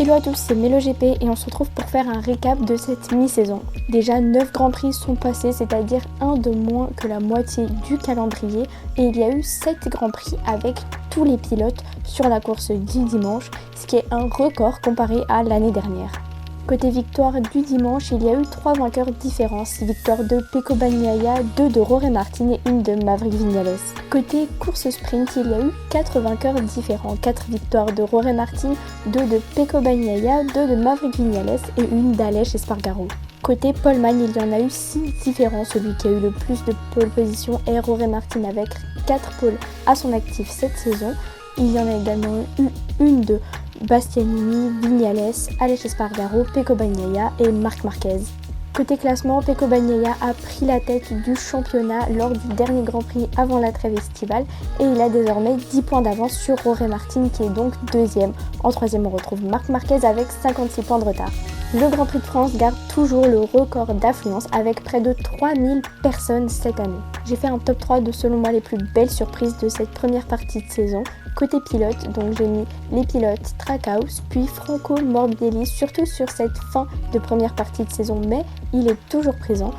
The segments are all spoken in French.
Hello à tous, c'est MeloGP et on se retrouve pour faire un récap de cette mi-saison. Déjà 9 Grands Prix sont passés, c'est-à-dire un de moins que la moitié du calendrier, et il y a eu 7 Grands Prix avec tous les pilotes sur la course du dimanche, ce qui est un record comparé à l'année dernière. Côté victoire du dimanche, il y a eu 3 vainqueurs différents, 6 victoires de Pecco Bagnaia, 2 de Jorge Martin et 1 de Maverick Viñales. Côté course sprint, il y a eu 4 vainqueurs différents, 4 victoires de Jorge Martin, 2 de Pecco Bagnaia, 2 de Maverick Viñales et 1 d'Aleix Espargaro. Côté poleman, il y en a eu 6 différents, celui qui a eu le plus de pole position est Jorge Martin avec 4 poles à son actif cette saison. Il y en a également eu une de Bastianini, Viñales, Aleix Espargaro, Pecco Bagnaia et Marc Marquez. Côté classement, Pecco Bagnaia a pris la tête du championnat lors du dernier Grand Prix avant la trêve estivale et il a désormais 10 points d'avance sur Jorge Martin qui est donc deuxième. En troisième, on retrouve Marc Marquez avec 56 points de retard. Le Grand Prix de France garde toujours le record d'affluence avec près de 3000 personnes cette année. J'ai fait un top 3 de selon moi les plus belles surprises de cette première partie de saison. Côté pilote, donc j'ai mis les pilotes Trackhouse, puis Franco Morbidelli, surtout sur cette fin de première partie de saison, mais il est toujours présent.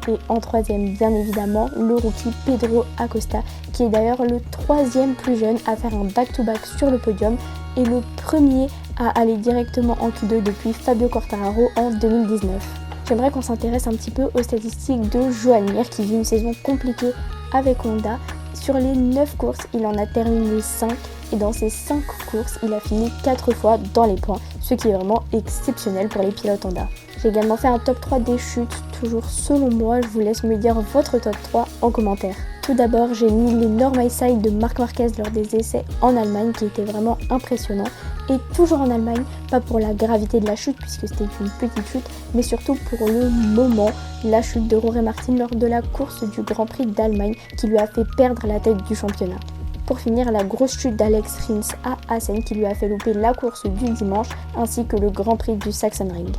Et en troisième, bien évidemment, le rookie Pedro Acosta, qui est d'ailleurs le troisième plus jeune à faire un back-to-back sur le podium et le premier à aller directement en Q2 depuis Fabio Quartararo en 2019. J'aimerais qu'on s'intéresse un petit peu aux statistiques de Joan Mir qui vit une saison compliquée avec Honda. Sur les 9 courses, il en a terminé 5 et dans ces 5 courses, il a fini 4 fois dans les points, ce qui est vraiment exceptionnel pour les pilotes Honda. J'ai également fait un top 3 des chutes, toujours selon moi, je vous laisse me dire votre top 3 en commentaire. Tout d'abord, j'ai mis les Normal Side de Marc Marquez lors des essais en Allemagne qui était vraiment impressionnant. Et toujours en Allemagne, pas pour la gravité de la chute puisque c'était une petite chute, mais surtout pour le moment, la chute de Jorge Martin lors de la course du Grand Prix d'Allemagne qui lui a fait perdre la tête du championnat. Pour finir, la grosse chute d'Alex Rins à Assen qui lui a fait louper la course du dimanche ainsi que le Grand Prix du Sachsenring.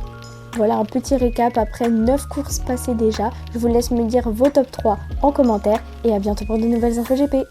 Voilà un petit récap après 9 courses passées déjà. Je vous laisse me dire vos top 3 en commentaire et à bientôt pour de nouvelles infos GP.